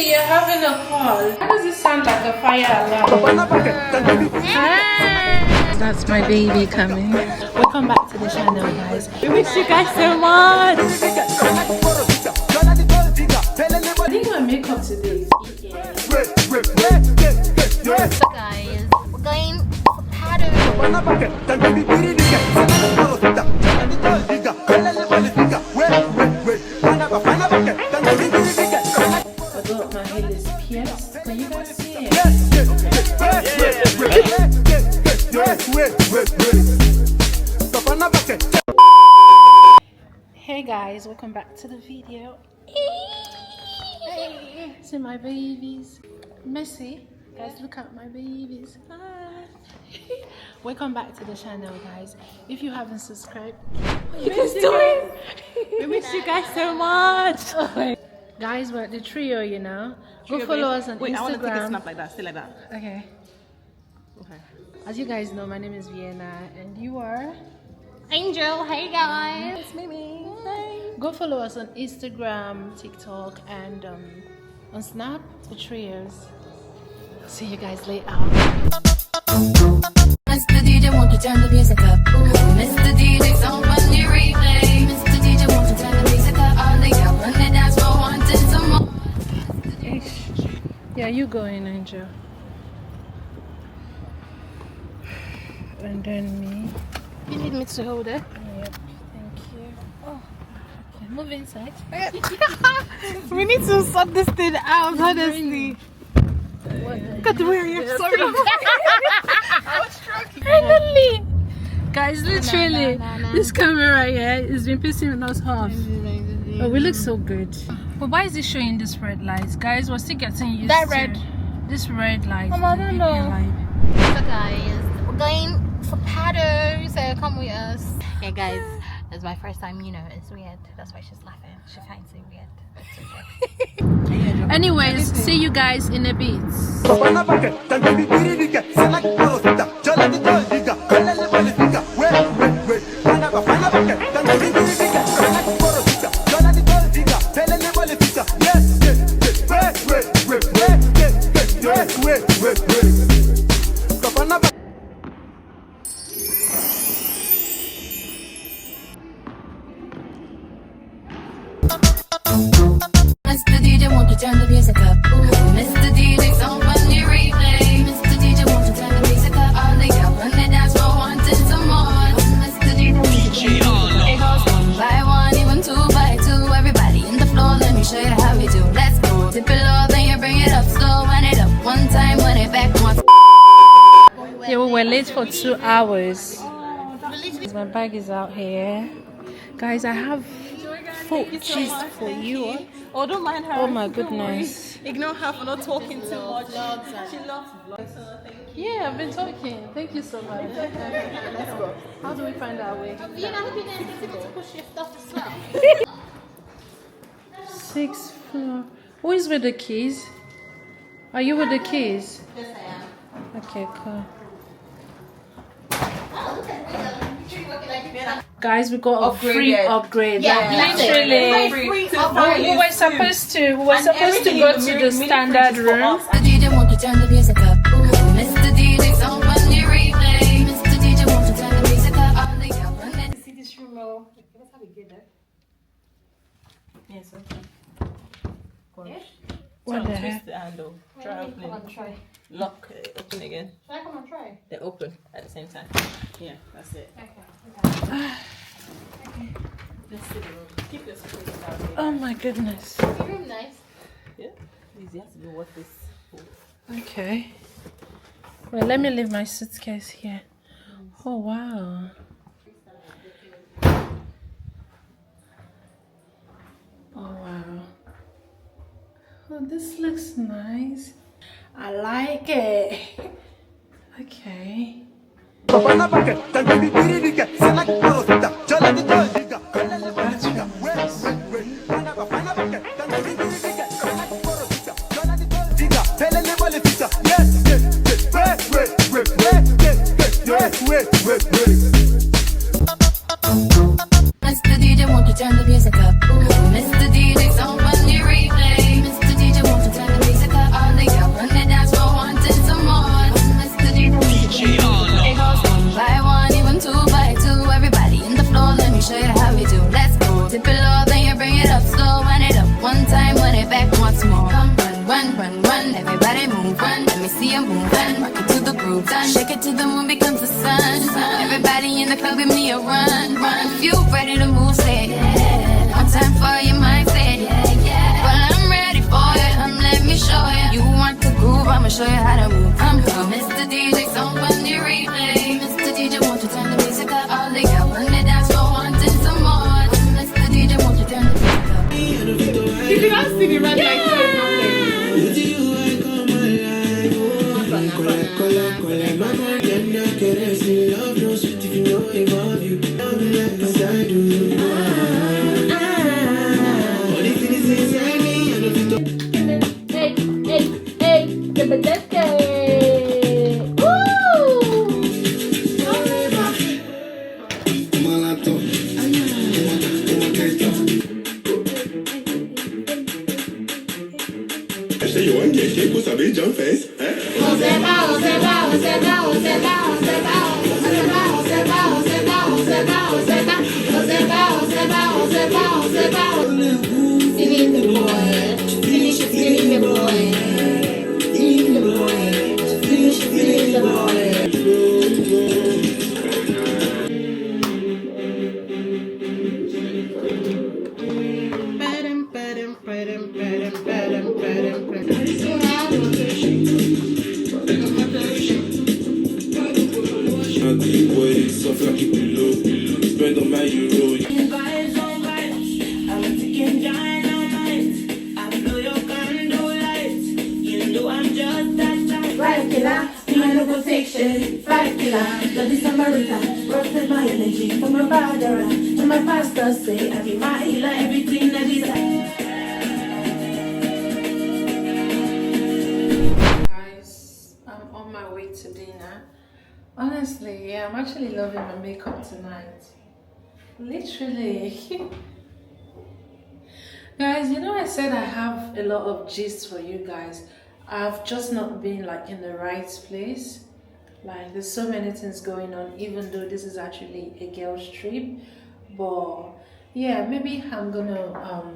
Missy, you're having a call. Why does it sound like a fire alarm? That's my baby coming. Welcome back to the channel, guys. We miss you guys so much. I think my makeup today is So guys, we're going for Padel. I got my hair is pierced. Can you guys see it? Hey guys, welcome back to the video. See my babies. Messy. Guys, look at my babies. Hi. Welcome back to the channel, guys. If you haven't subscribed, you can do it. We miss you guys so much. Guys, we're at the trio, you know. Go follow us on Instagram. I want to take a snap like that. Stay like that. Okay. Okay. As you guys know, my name is Vienna, and you are Angel, hey guys. It's Mimi. Go follow us on Instagram, TikTok, and on Snap, the trios. See you guys later. Mr. DJ, won't you turn the music up? Mr. DJ, someone you replay. Mr. DJ, won't you turn the music up? All they got on the dance floor wanting some more. Yeah, you go in, Angel. And then me. You need me to hold it? Yep, thank you. Oh, okay, move inside. We need to sort this thing out, honestly. Look at the way you're sorry. Finally! Guys, literally, this camera here has been pissing us off. Oh, we look so good. But why is it showing this red light? Guys, we're still getting used That to red. this red light. I don't know. So guys, we're going for Padel, so come with us. Yeah guys, it's my first time, you know, it's weird. That's why she's laughing. She finds it weird. Anyways, see you guys in a bit. Mr. DJ, won't you turn the music up? Mr. DJ, someone you replay. Mr. DJ, won't you turn the music up? All they got on the dance floor wanting some more. Mr. DJ, it goes 1 by 1, even 2 by 2. Everybody in the floor, let me show you how we do. Let's go. Dip it low, then you bring it up slow. Wind it up 1 time, when it back once. Yeah, we were late for 2 hours. My bag is out here. Guys, I have food cheese for you. Oh, don't mind her. Oh my goodness. Ignore her for not talking too much. She loves vlogs, so thank you. Yeah, I've been talking. Thank you so much. Let's go. How do we find our way? You know, hope you didn't get to push your stuff as well. 6th floor. Who is with the keys? Are you with the keys? Yes, I am. Okay, cool. Oh, look at me. Guys, we got a free upgrade. Yeah, Like, that's it. literally. Free We were supposed to go to the standard room. Mr. DJ, won't you turn the music up? Mr. DJ, someone you replay. Mr. DJ, won't you turn the music up? All they got on the See this room, oh. Let's have a good there. Yes, okay. What the Twist heck? the handle. Try Come opening. on, try. Lock it, open again. Should I come and try? They open at the same time. Yeah, that's it. Okay. Let's see the room. Keep your secret out here. Oh my goodness. Your room nice. Yeah. Easy. You have to be worth this. Okay. Well, let me leave my suitcase here. Oh wow. Oh wow. Oh, this looks nice. I like it. Okay. Mr. DJ, won't you turn the music up? Mr. DJ, someone you replay. Mr. DJ, won't you turn the move. Shake it till the moon becomes the sun. Everybody in the club give me a run. If you ready to move, say yeah. One time for your mindset. Well, I'm ready for it. Let me show you. You want to groove? I'ma show you how to move. Come, Mr. DJ, song on the replay. Mr. DJ, won't you turn the music up? All the girls on the dance floor wanting some more. Mr. DJ, won't you turn the music up? You did not see the red light. Honestly, yeah, I'm actually loving my makeup tonight. Literally. Guys, you know I said I have a lot of gist for you guys. I've just not been like in the right place. Like there's so many things going on, even though this is actually a girl's trip. But yeah, maybe I'm gonna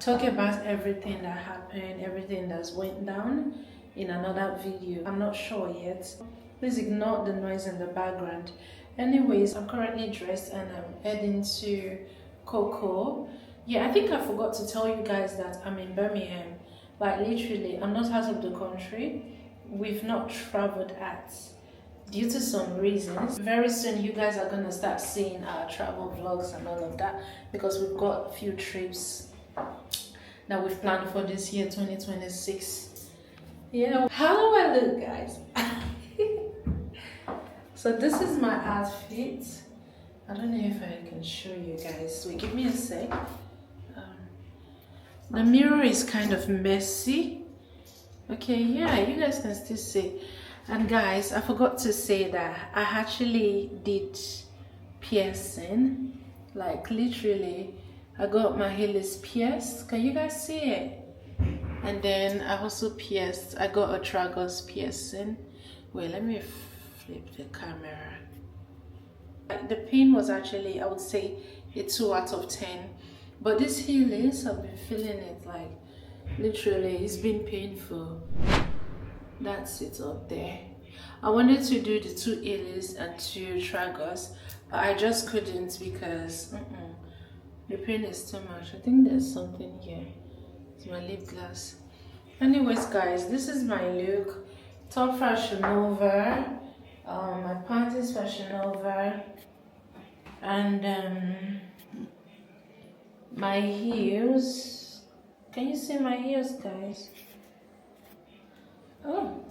talk about everything that happened, everything that's went down in another video. I'm not sure yet. Please ignore the noise in the background. Anyways, I'm currently dressed and I'm heading to Coco. Yeah, I think I forgot to tell you guys that I'm in Birmingham. Like literally, I'm not out of the country. We've not traveled at due to some reasons. Very soon you guys are gonna start seeing our travel vlogs and all of that, because we've got a few trips that we've planned for this year, 2026. Yeah, how do I look, guys? So this is my outfit. I don't know if I can show you guys. So give me a sec. The mirror is kind of messy. Okay, yeah, you guys can still see. And guys, I forgot to say that I actually did piercing. Like literally, I got my heels pierced. Can you guys see it? And then I also pierced. I got a tragus piercing. Wait, let me flip the camera. The pain was actually, I would say, a 2 out of 10. But this heels, I've been feeling it like literally, it's been painful. That's it up there. I wanted to do the 2 heels and 2 tragus, but I just couldn't because the pain is too much. I think there's something here. It's my lip gloss. Anyways, guys, this is my look. Top Fashion Nova. My pants is Fashion Nova. And my heels. Can you see my heels, guys? Oh,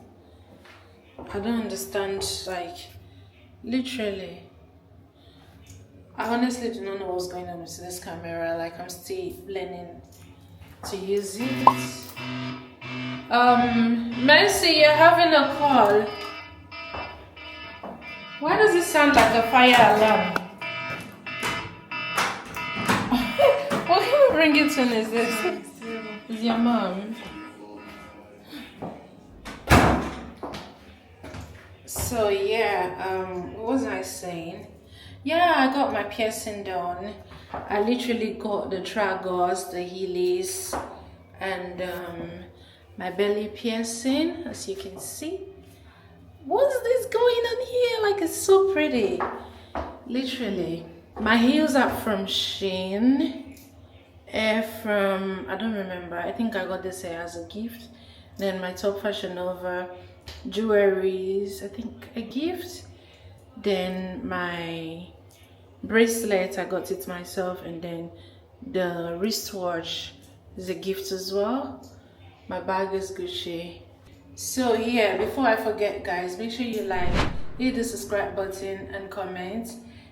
I don't understand, like literally I honestly do not know what's going on with this camera. Like I'm still learning to use it. Mercy, you're having a call. Why does it sound like a fire alarm? What kind of ringing tone is this? Is your mom? So yeah, what was I saying? Yeah, I got my piercing done. I literally got the tragus, the heelys, and my belly piercing, as you can see. What's this going on here? Like, it's so pretty. Literally. My heels are from Shein. I don't remember. I think I got this here as a gift. Then my top Fashion Nova jewelries, I think a gift. Then my bracelet, I got it myself. And then the wristwatch is a gift as well. My bag is Gucci. So yeah, before I forget guys, make sure you like, hit the subscribe button and comment.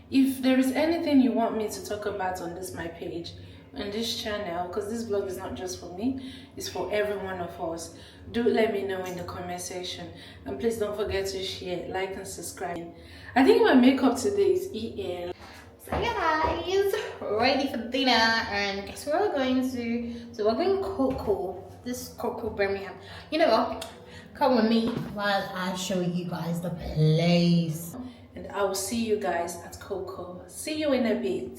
If there is anything you want me to talk about on my page, on this channel, because this vlog is not just for me, it's for every one of us, do let me know in the comment section. And please don't forget to share, like and subscribe. I think my makeup today is EL. So yeah guys, ready for dinner, and guess where we're going to? So we're going Coco. This is Coco Birmingham. You know what? Come with me while I show you guys the place. And I will see you guys at Coco. See you in a bit.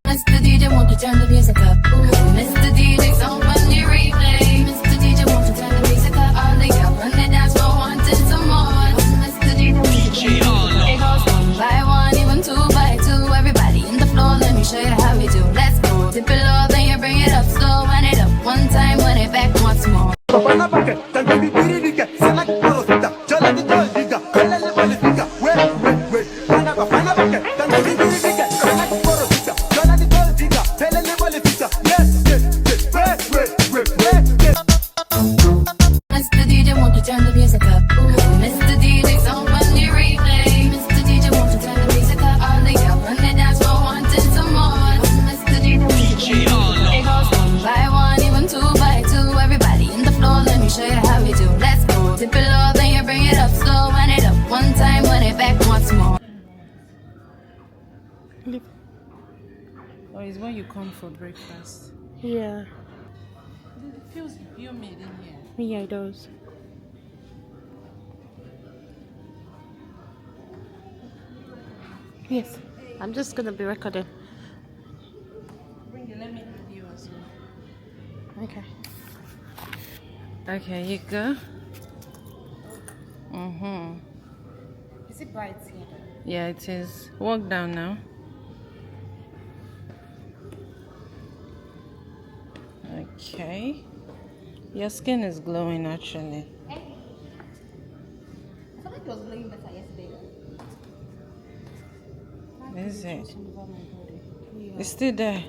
Mr. DJ, won't you turn the music up? Ooh, Mr. DJ, someone you replay. Mr. DJ, won't you turn the music up? All the girls on the dance floor wanting some more. Mr. DJ, it goes 1 by 1, even 2 by 2. Everybody in the floor, let me show you how we do. Let's go. Dip it low, then you bring it up slow. Wind it up 1 time, wind it back once more. Mr. DJ, won't you turn the music up? Ooh, Mr. DJ, someone you replay. Mr. DJ, won't you turn the music up? All the girls on the dance floor wanting some more. Mr. DJ, it goes 1 by 1, even 2 by 2. Everybody in the floor, let me show you how we do. Let's go. Dip it low, then you bring it up slow. Wind it up 1 time, wind it back once more. Oh, it's when you come for breakfast. Yeah. It feels humid in here. Yeah, it does. Yes. I'm just gonna be recording. Bring it, let me video as well. Okay. Okay, you go. Is it bright here? Yeah, it is. Walk down now. Okay. Your skin is glowing actually. I feel like it was blowing better yesterday. Is it? It's still there.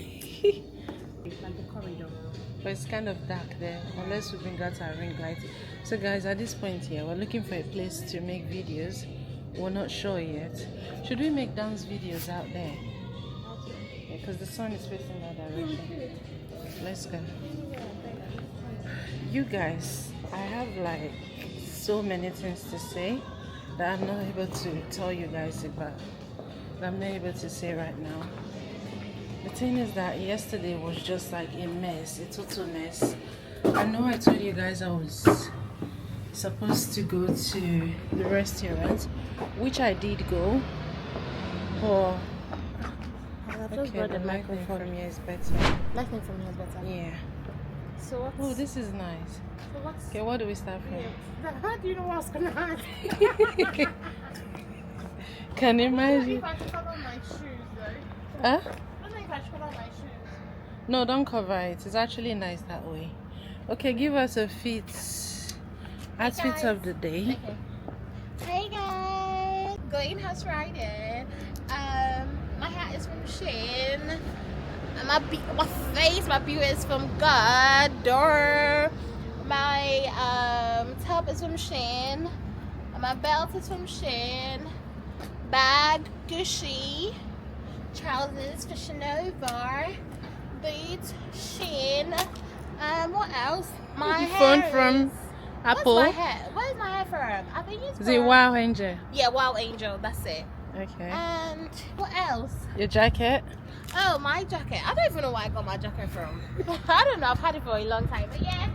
It's like the corridor. But it's kind of dark there, unless we bring out our ring light. So guys, at this point here, we're looking for a place to make videos. We're not sure yet. Should we make dance videos out there? Because the sun is facing that direction. Let's go. You guys, I have like so many things to say that I'm not able to tell you guys about. That I'm not able to say right now. The thing is that yesterday was just like a mess, a total mess. I know I told you guys I was supposed to go to the restaurant, which I did go. But okay, the lighting from here is better. Lighting from here is better. Yeah. So what's... Oh, this is nice. So what's... Okay, what do we start from? How do you know what's gonna happen? Can you I don't know imagine? if I should cover my shoes though. Huh? I don't know if I should cover my shoes. No, don't cover it. It's actually nice that way. Okay, give us a outfit of the day. Okay. Hey guys, going house riding. My hat is from Shein. My face, my beauty is from God. Door. My top is from Shein. My belt is from Shein. Bag Gucci. Trousers Fashion Nova. Boots Shein. What else? My Phone hair from is... Apple. Where's my hair? Where's my hair from? I think it's Is it from... Wow Angel? Yeah, Wow Angel. That's it. Okay. And what else? Your jacket? Oh, my jacket. I don't even know where I got my jacket from. I don't know. I've had it for a long time. But yeah,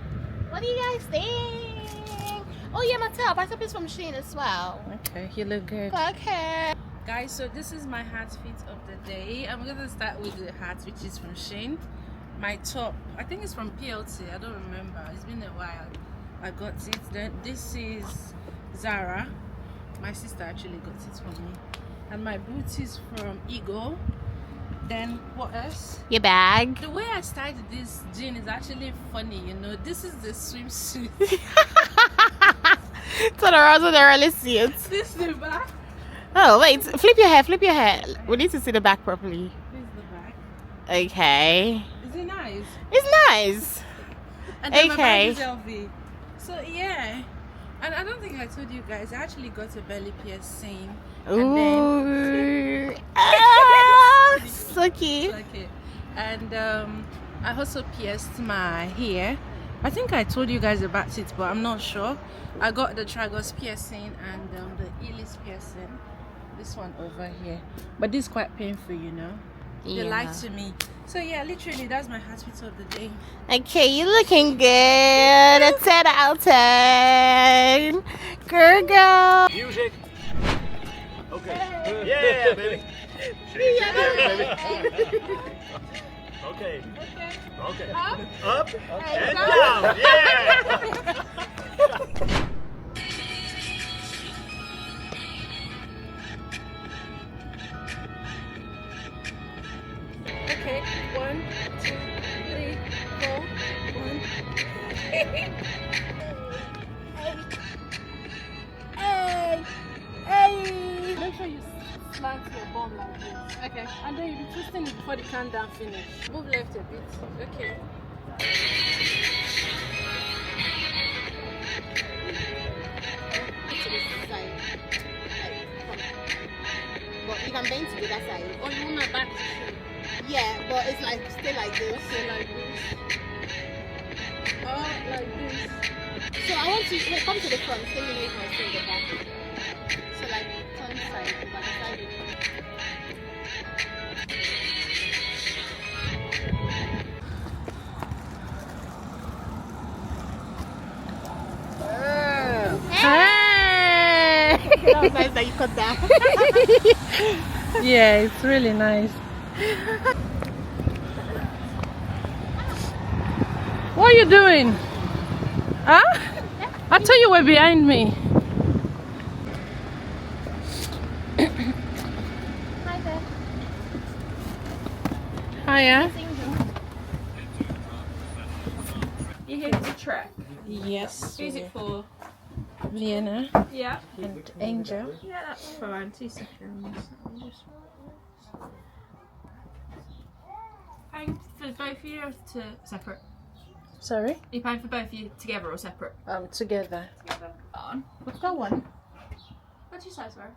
what do you guys think? Oh yeah, my top. My top is from Shein as well. Okay, you look good. Okay. Guys, so this is my outfit of the day. I'm gonna start with the hat, which is from Shein. My top, I think it's from PLT. I don't remember. It's been a while. I got it. Then this is Zara. My sister actually got it for me. And my boots is from Ego. Then what else? Your bag. The way I started this jean is actually funny, you know. This is the swimsuit. Turn around so they really see it. This is the back. Oh wait, flip your hair, flip your hair. We need to see the back properly. This is the back. Okay. Is it nice? It's nice. And then my Okay. bag is LV. So yeah. And I don't think I told you guys, I actually got a belly piercing. And then Ooh. Ah, so cute. okay. And I also pierced my hair. I think I told you guys about it, but I'm not sure. I got the tragus piercing and the Elis piercing. This one over here. But this is quite painful, you know. They lied to me. So yeah, literally that's my hospital of the day. Okay, you looking good. A 10 out of 10. Girl. Music. Okay. Yeah, baby. Yeah, baby. Okay. Okay. Up and down. Yeah. Okay, 1, 2, 3, 4, 1. Hey! Make sure you slant your bum like this. Okay. And then you'll be twisting it before the countdown finish. Move left a bit. Okay. But you can bend to the other side. Oh, you want my back to show? Yeah, but it's like stay like this. Okay, like this. Oh, like this. So I want to come to the front, so you know if I stay in the back. So like turn side, but side. Hey! That was nice that you cut that. Yeah, it's really nice. What are you doing? Huh? I thought you were behind me. Hi there. Hiya. You here to trek? Yes. Who's it for? Vienna Yeah. and Angel. Yeah, that's fine. 2 seconds. Paying for both of you or separate? Sorry? Are you paying for both of you together or separate? Together. Together. On. What's that one? What did you say, sorry?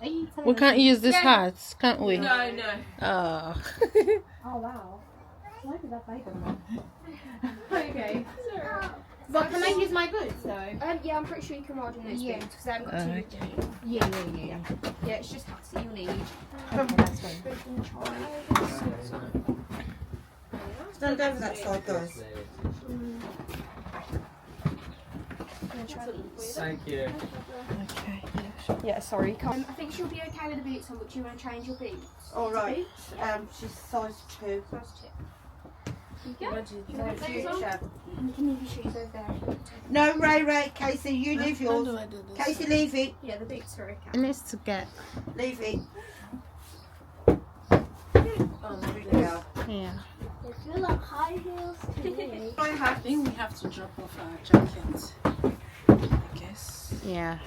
Are you telling We us- can't use this Yeah. hat, can't we? No, no. Oh. Oh wow. Why did that bite them? Okay. But can I use my boots though? Yeah, I'm pretty sure you can ride in those boots because I haven't got Okay. Yeah. Yeah, it's just hats that you'll need. Okay, that's fine. Stand over that side, guys. Thank you. Okay. Yeah, sorry. I think she'll be okay with the boots on, but do you want to change your boots? All right. She's size 2. Size 2. You go. No future. And you can leave your shoes over there. No, Ray, Casey, you leave How yours. do I do this? Casey, leave it. Yeah, the boots are okay. It needs to get. Leave it. Oh, there we go. Yeah. They feel like high heels to me. I I have think we have to drop off our jackets. I guess. Yeah.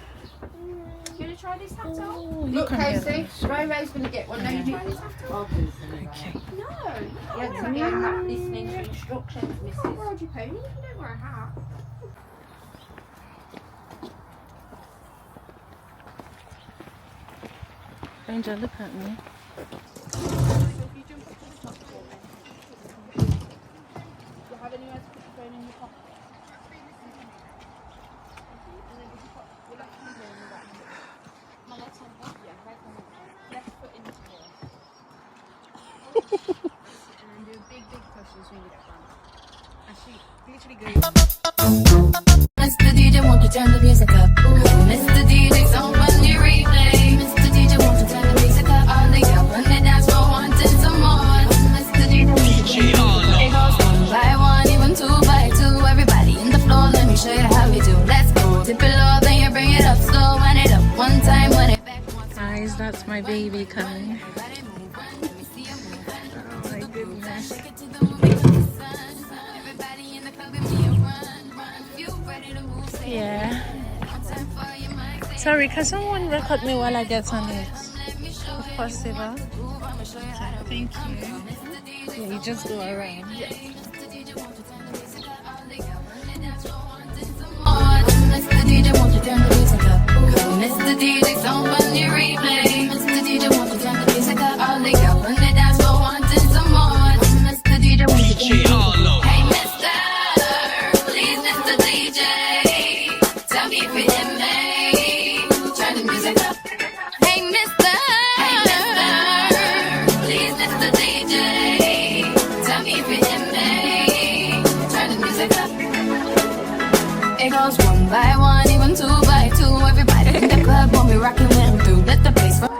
You want to try this hat on? Oh, you Look, can get Casey. this. Ray's going to get one. No, you do. Try this hat on? Okay. No. You have to be listening to instructions, You can't missus. ride your pony if you don't wear a hat. Angel, look at me. Mr. DJ, won't you turn the music up? Mr. DJ, somebody replay. Mr. DJ, won't you turn the music up? All the girls on the dance floor wanting some more. Mr. DJ, won't you turn the music up? It goes 1 by 1, even 2 by 2. Everybody in the floor, let me show you how. my baby coming. Oh my goodness. Yeah. Sorry, can someone record me while I get on it? If possible. Okay, thank you. Yeah, you just go around. Mr. DJ, won't you turn the music up? Mr. DJ, somebody replay. Mr. DJ, won't you turn the music up? All they got when they dance for wanting some more. Mr. DJ, won't you turn the music up? Hey, Mr. Please, Mr. DJ, tell me if you hear me. Turn the music up. Hey, Mr. Please, Mr. DJ, tell me if you hear me. Turn the music up. It goes one by one, even two by two. Everybody in the club when we rockin' them through. Let the bass rock.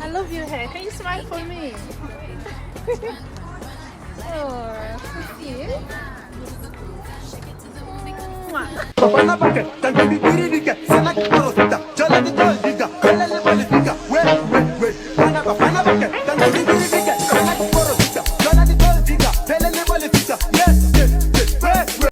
I love your hair. Can you smile for me? Oh, thank you.